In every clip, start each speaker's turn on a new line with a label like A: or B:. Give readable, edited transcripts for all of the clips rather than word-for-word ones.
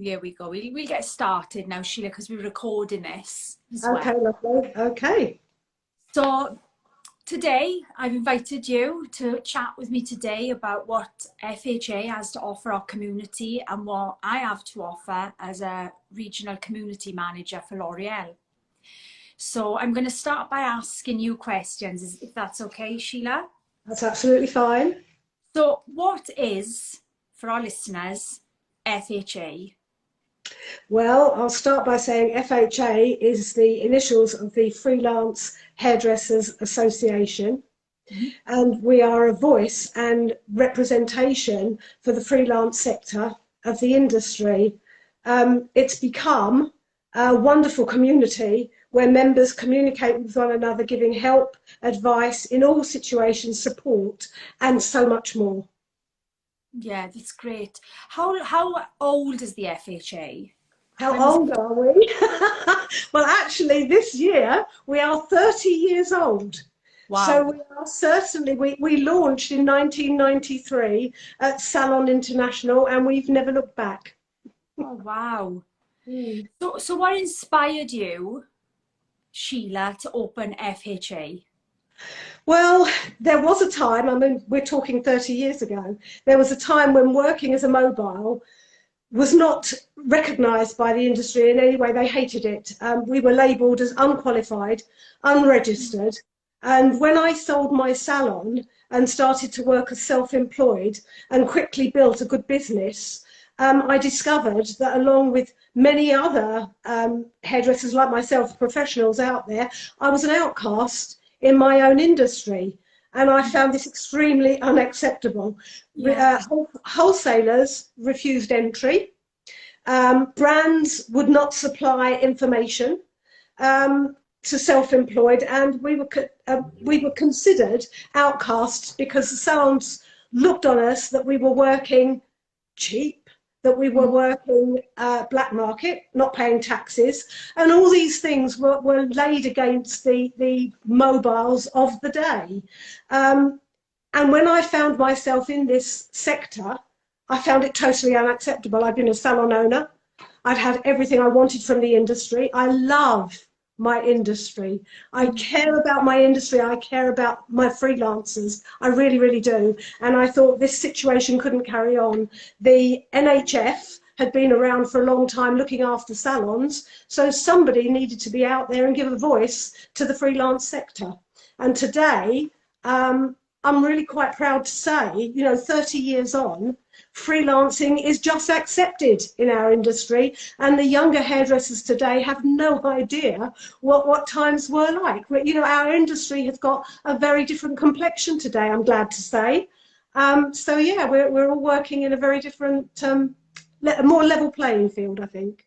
A: here we go. We'll get started now, Sheila, because we're recording this as
B: Okay,
A: well.
B: lovely. Okay.
A: So today I've invited you to chat with me today about what FHA has to offer our community and what I have to offer as a regional community manager for L'Oreal. So I'm going to start by asking you questions, if that's okay, Sheila.
B: That's absolutely fine.
A: So what is, for our listeners, FHA?
B: Well, I'll start by saying FHA is the initials of the Freelance Hairdressers Association, and we are a voice and representation for the freelance sector of the industry. It's become a wonderful community where members communicate with one another, giving help, advice in all situations, support, and so much more.
A: Yeah, that's great. How old is the FHA?
B: How old are we? Well, actually, this year we are 30 years old.
A: Wow.
B: So we are certainly, we launched in 1993 at Salon International, and we've never looked back.
A: Oh, wow. So what inspired you, Sheila, to open FHA?
B: Well, there was a time, I mean, we're talking 30 years ago, there was a time when working as a mobile was not recognised by the industry in any way. They hated it. We were labelled as unqualified, unregistered. And when I sold my salon and started to work as self-employed and quickly built a good business, I discovered that along with many other hairdressers like myself, professionals out there, I was an outcast in my own industry. And I found this extremely unacceptable.
A: Yeah.
B: Wholesalers refused entry. Brands would not supply information to self-employed, and we were considered outcasts because the salons looked on us that we were working cheap, that we were working black market, not paying taxes, and all these things were laid against the mobiles of the day. And when I found myself in this sector, I found it totally unacceptable. I've been a salon owner. I've had everything I wanted from the industry. I love my industry. I care about my industry. I care about my freelancers. I really, really do. And I thought this situation couldn't carry on. The NHF had been around for a long time looking after salons. So somebody needed to be out there and give a voice to the freelance sector. And today, I'm really quite proud to say, 30 years on, freelancing is just accepted in our industry, and the younger hairdressers today have no idea what times were like. Our industry has got a very different complexion today, I'm glad to say. So yeah, we're all working in a very different, more level playing field, I think.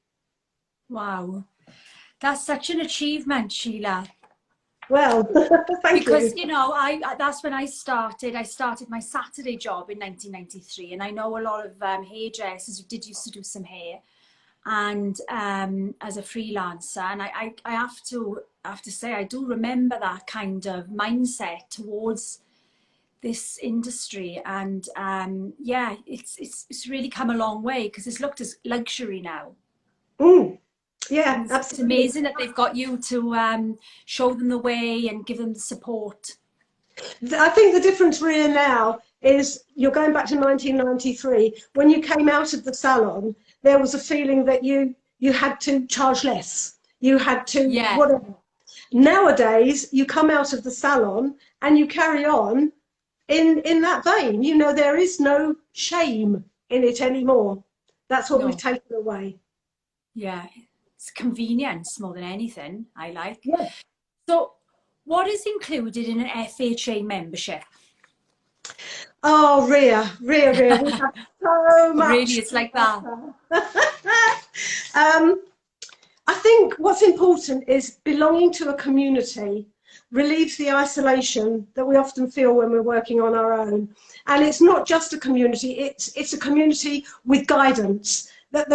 A: Wow. That's such an achievement, Sheila.
B: Well, thank you.
A: Because, that's when I started my Saturday job in 1993. And I know a lot of hairdressers who used to do some hair and as a freelancer. And I have to say, I do remember that kind of mindset towards this industry. And yeah, it's really come a long way because it's looked as luxury now.
B: Yeah,
A: it's
B: absolutely.
A: amazing that they've got you to show them the way and give them the support.
B: I think the difference, Ria, now is you're going back to 1993. When you came out of the salon, there was a feeling that you had to charge less. You had to, whatever. Nowadays, you come out of the salon and you carry on in that vein. There is no shame in it anymore. That's what we've taken away.
A: Yeah. It's convenience more than anything, I like.
B: Yeah.
A: So what is included in an FHA membership?
B: Oh, Ria, we have so much.
A: Really, it's like that.
B: I think what's important is belonging to a community relieves the isolation that we often feel when we're working on our own. And it's not just a community, it's a community with guidance. At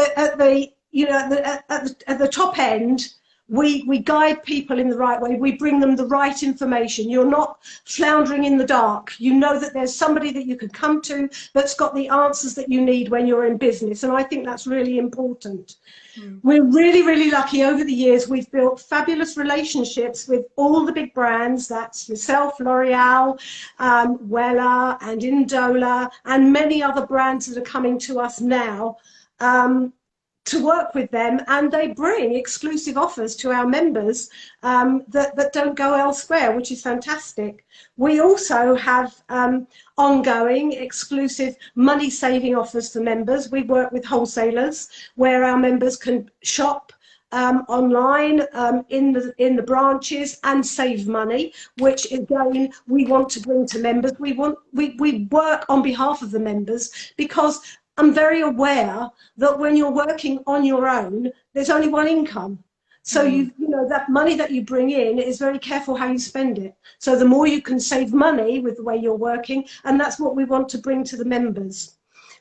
B: the top end, We guide people in the right way. We bring them the right information. You're not floundering in the dark. You know that there's somebody that you can come to that's got the answers that you need when you're in business. And I think that's really important. We're really, really lucky. Over the years, we've built fabulous relationships with all the big brands. That's yourself, L'Oreal, Wella and Indola, and many other brands that are coming to us now to work with them. And they bring exclusive offers to our members that don't go elsewhere, which is fantastic. We also have ongoing exclusive money saving offers for members. We work with wholesalers where our members can shop online in the branches and save money, which again we want to bring to members. We work on behalf of the members because I'm very aware that when you're working on your own, there's only one income. So you know that money that you bring in is very careful how you spend it. So the more you can save money with the way you're working, and that's what we want to bring to the members.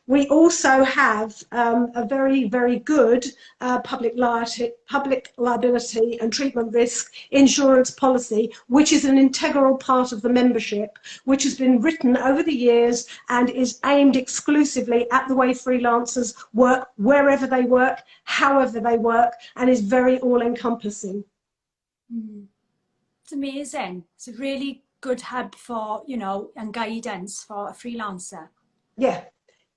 B: We also have a very, very good public liability and treatment risk insurance policy, which is an integral part of the membership, which has been written over the years and is aimed exclusively at the way freelancers work, wherever they work, however they work, and is very all-encompassing.
A: It's amazing. It's a really good hub for, you know, and guidance for a freelancer.
B: Yeah.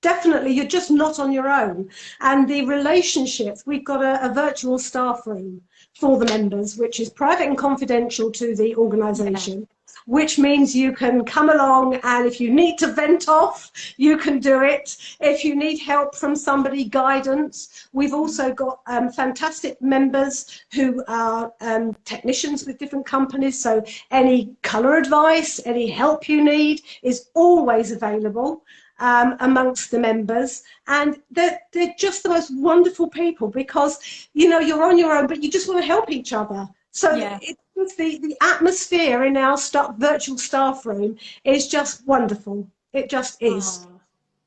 B: Definitely, you're just not on your own. And the relationships, we've got a virtual staff room for the members, which is private and confidential to the organisation, which means you can come along and if you need to vent off, you can do it. If you need help from somebody, guidance. We've also got fantastic members who are technicians with different companies, so any colour advice, any help you need is always available amongst the members, and they're just the most wonderful people because, you know, you're on your own, but you just want to help each other. So it's the atmosphere in our virtual staff room is just wonderful. It just is.
A: Oh,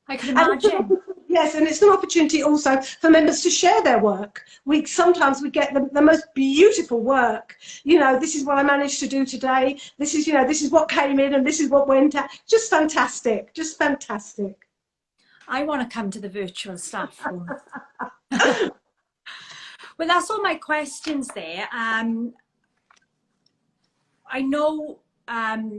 A: I can imagine.
B: Yes, and it's an opportunity also for members to share their work. Sometimes we get the most beautiful work. You know, this is what I managed to do today. This is, you know, this is what came in and this is what went out. Just fantastic, just fantastic.
A: I want to come to the virtual staff room. Well, that's all my questions there. I know,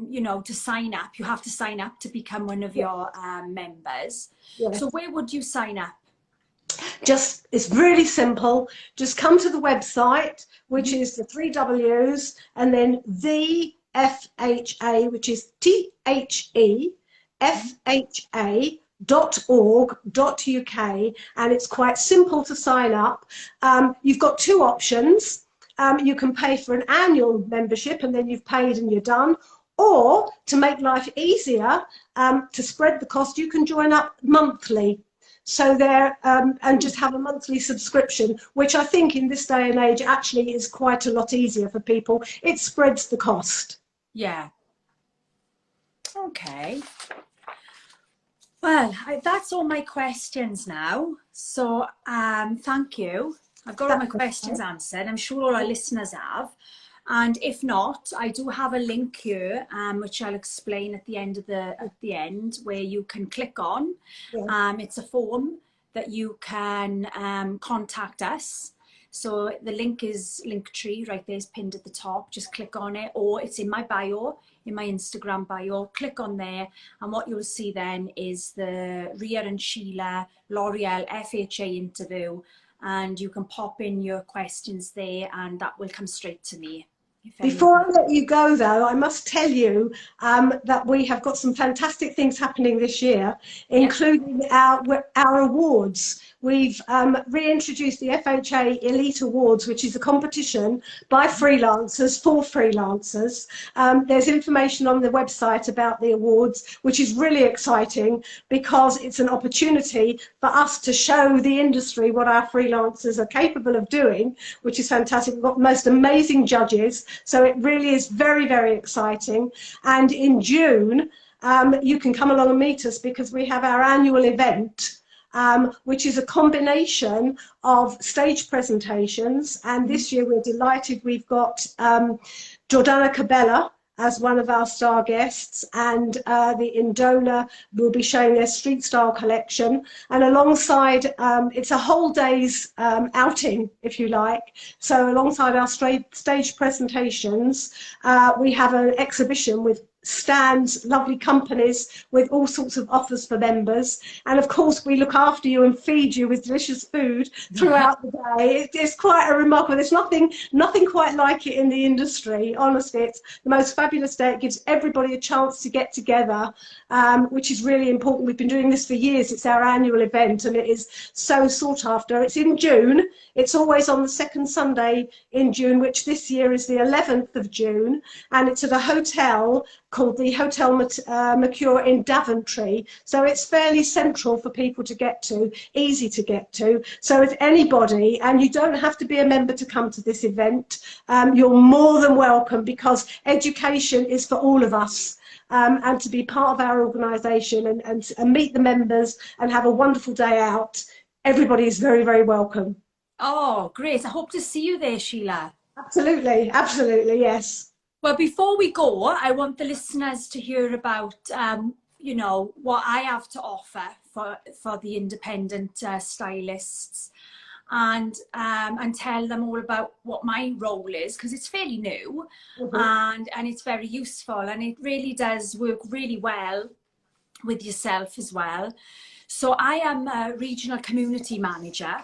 A: you know, to sign up, you have to sign up to become one of your members. Yes. So where would you sign up?
B: It's really simple. Just come to the website, which is the 3 W's, and then the FHA, which is THEFHA.org.uk, and it's quite simple to sign up. You've got two options. You can pay for an annual membership and then you've paid and you're done. Or to make life easier, to spread the cost, you can join up monthly. So and just have a monthly subscription, which I think in this day and age actually is quite a lot easier for people. It spreads the cost.
A: Yeah. Okay. Well, that's all my questions now. So thank you. I've got all my questions answered. I'm sure all our listeners have. And if not, I do have a link here, which I'll explain at the end where you can click on. Yeah. It's a form that you can contact us. So the link is Linktree, right there's pinned at the top. Just click on it, or it's in my bio, in my Instagram bio. Click on there, and what you'll see then is the Ria and Sheila L'Oreal FHA interview. And you can pop in your questions there and that will come straight to me.
B: Before I let you go though, I must tell you that we have got some fantastic things happening this year, including our awards. We've reintroduced the FHA Elite Awards, which is a competition by freelancers for freelancers. There's information on the website about the awards, which is really exciting because it's an opportunity for us to show the industry what our freelancers are capable of doing, which is fantastic. We've got the most amazing judges, so it really is very, very exciting. And in June, you can come along and meet us because we have our annual event which is a combination of stage presentations. And this year we're delighted we've got Jordana Cabela as one of our star guests, and the Indona will be showing their street style collection. And alongside, it's a whole day's outing, if you like. So alongside our stage presentations, we have an exhibition with stands, lovely companies with all sorts of offers for members. And of course, we look after you and feed you with delicious food throughout the day. It's quite a remarkable, there's nothing quite like it in the industry. Honestly, it's the most fabulous day. It gives everybody a chance to get together, which is really important. We've been doing this for years. It's our annual event and it is so sought after. It's in June. It's always on the second Sunday in June, which this year is the 11th of June. And it's at a hotel called the Hotel Mercure in Daventry. So it's fairly central for people to get to, easy to get to. So if anybody, and you don't have to be a member to come to this event, you're more than welcome, because education is for all of us. And to be part of our organisation and meet the members and have a wonderful day out, everybody is very, very welcome.
A: Oh, great. I hope to see you there, Sheila.
B: Absolutely, absolutely, yes.
A: Well, before we go, I want the listeners to hear about, you know, what I have to offer for the independent stylists, and tell them all about what my role is, because it's fairly new. And it's very useful, and it really does work really well with yourself as well. So I am a regional community manager.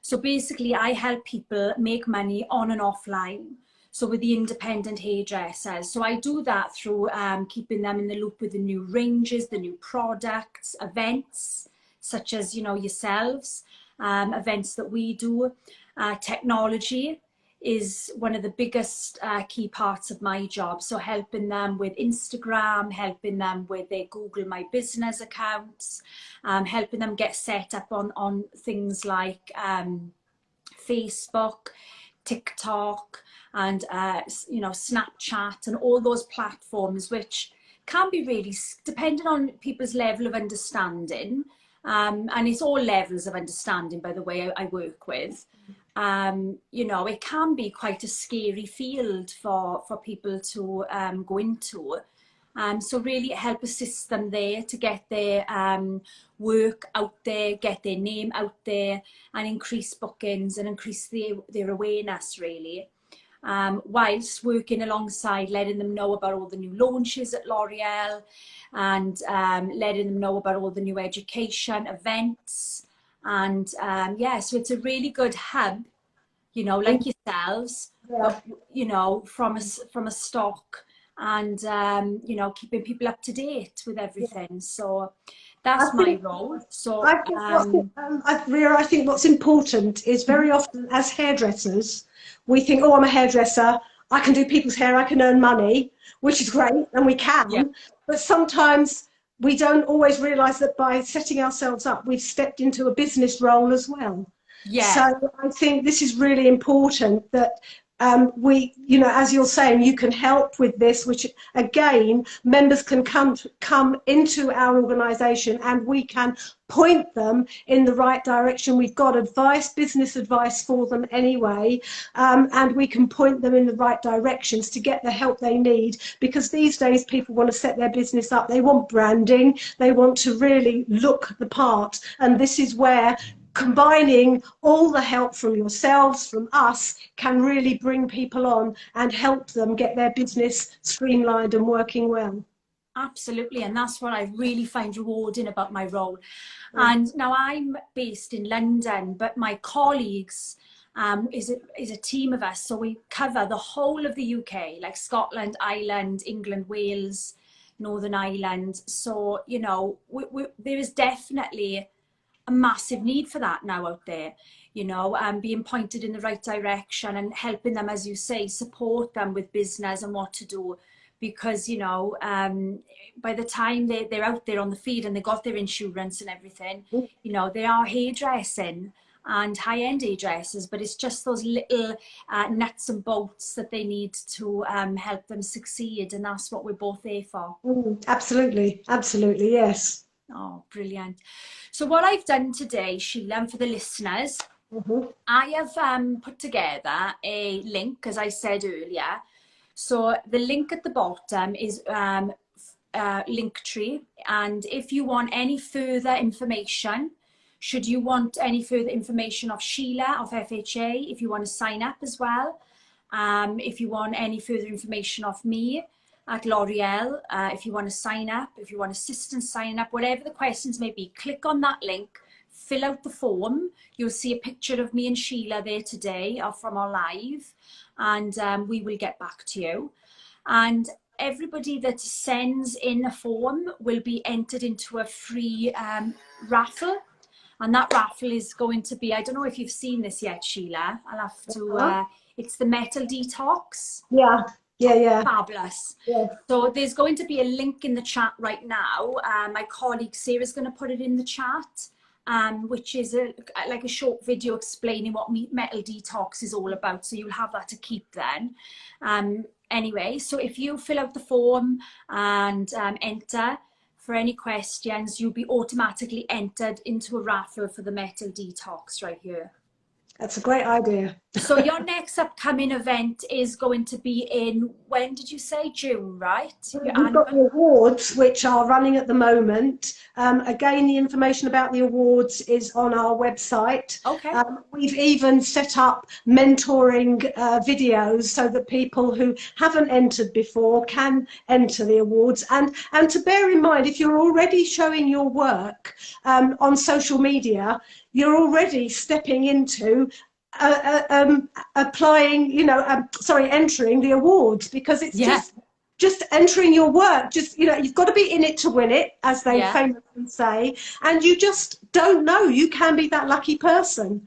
A: So basically I help people make money on and offline. So with the independent hairdressers. So I do that through keeping them in the loop with the new ranges, the new products, events, such as, you know, yourselves, events that we do. Technology is one of the biggest key parts of my job. So helping them with Instagram, helping them with their Google My Business accounts, helping them get set up on things like Facebook, TikTok, and you know, Snapchat, and all those platforms, which can be really, depending on people's level of understanding, and it's all levels of understanding, by the way, I work with. You know, it can be quite a scary field for people to go into. So really help assist them there to get their work out there, get their name out there, and increase bookings and increase their awareness, really. Whilst working alongside letting them know about all the new launches at L'Oreal, and letting them know about all the new education events. And yeah, so it's a really good hub, you know, like yourselves, but, you know, from a stock, and you know, keeping people up to date with everything. So that's my role. So
B: I think what's important is very often as hairdressers, we think, oh, I'm a hairdresser, I can do people's hair, I can earn money, which is great, and we can. But sometimes we don't always realise that by setting ourselves up, we've stepped into a business role as well. So I think this is really important, that we, you know, as you're saying, you can help with this, which again, members can come into our organisation and we can point them in the right direction. We've got advice, business advice for them anyway, and we can point them in the right directions to get the help they need, because these days people want to set their business up, they want branding, they want to really look the part, and this is where combining all the help from yourselves, from us, can really bring people on and help them get their business streamlined and working well.
A: Absolutely, and that's what I really find rewarding about my role. And now I'm based in London, but my colleagues is a team of us, so we cover the whole of the UK, like Scotland, Ireland, England, Wales, Northern Ireland. So, you know, there is definitely a massive need for that now out there, you know, being pointed in the right direction and helping them, as you say, support them with business and what to do. Because, you know, by the time they're out there on the feed and they got their insurance and everything, you know, they are hairdressing and high-end hairdressers, but it's just those little nuts and bolts that they need to help them succeed, and that's what we're both there for.
B: Absolutely, absolutely, yes.
A: Oh, brilliant. So what I've done today, Sheila, and for the listeners, I have put together a link, as I said earlier. So the link at the bottom is Linktree, and if you want any further information, should you want any further information of Sheila of FHA, if you want to sign up as well, if you want any further information of me at L'Oreal, if you want to sign up, if you want assistance signing up, whatever the questions may be, click on that link, fill out the form. You'll see a picture of me and Sheila there today from our live, and we will get back to you. And everybody that sends in a form will be entered into a free raffle. And that raffle is going to be, I don't know if you've seen this yet, Sheila. I'll have to, it's the metal detox.
B: Yeah.
A: Fabulous.
B: Yeah.
A: So there's going to be a link in the chat right now. My colleague Sarah's going to put it in the chat, which is like a short video explaining what metal detox is all about. So you'll have that to keep then. Anyway, so if you fill out the form and enter for any questions, you'll be automatically entered into a raffle for the metal detox right here.
B: That's a great idea.
A: So your next upcoming event is going to be in, when did you say? June, right?
B: We've got the awards, which are running at the moment. Again, the information about the awards is on our website.
A: Okay.
B: We've even set up mentoring videos so that people who haven't entered before can enter the awards. And to bear in mind, if you're already showing your work on social media, you're already stepping into applying, entering the awards, because it's just entering your work. Just, you've got to be in it to win it, as they famously say, and you just don't know. You can be that lucky person.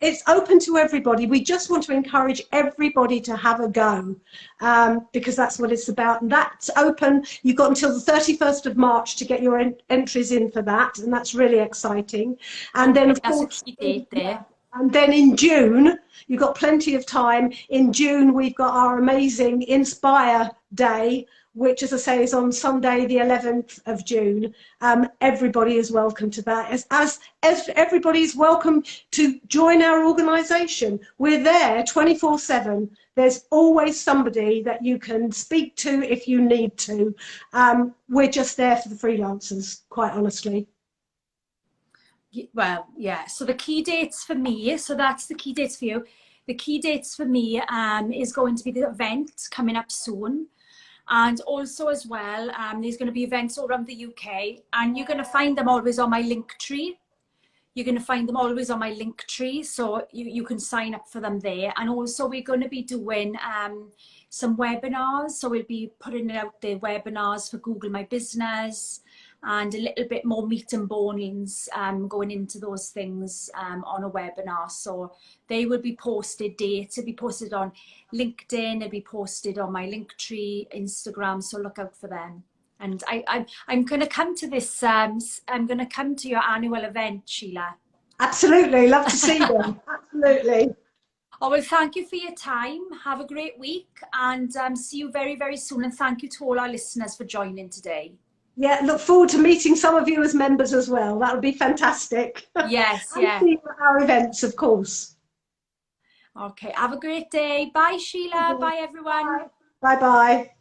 B: It's open to everybody. We just want to encourage everybody to have a go, because that's what it's about. And that's open. You've got until the 31st of March to get your entries in for that, and that's really exciting. And then, of course, and then in June, you've got plenty of time. In June, we've got our amazing Inspire Day, which, as I say, is on Sunday, the 11th of June. Everybody is welcome to that, as everybody is welcome to join our organisation. We're there 24/7. There's always somebody that you can speak to if you need to. We're just there for the freelancers, quite honestly.
A: Well, yeah, so the key dates for me, so that's the key dates for you. The key dates for me is going to be the event coming up soon. And also as well, there's going to be events all around the UK, and you're going to find them always on my Linktree. You're going to find them always on my Linktree, so you can sign up for them there. And also we're going to be doing some webinars, so we'll be putting out the webinars for Google My Business, and a little bit more meat and bones going into those things on a webinar. So they will be posted, dates will be posted on LinkedIn, they'll be posted on my Linktree, Instagram, so look out for them. And I'm going to come to this, I'm going to come to your annual event, Sheila.
B: Absolutely, love to see them, absolutely.
A: Oh, well, thank you for your time. Have a great week, and see you very, very soon. And thank you to all our listeners for joining today.
B: Yeah, look forward to meeting some of you as members as well. That would be fantastic.
A: Yes,
B: yeah. See you at our events, of course.
A: Okay, have a great day. Bye, Sheila. Bye, everyone.
B: Bye-bye.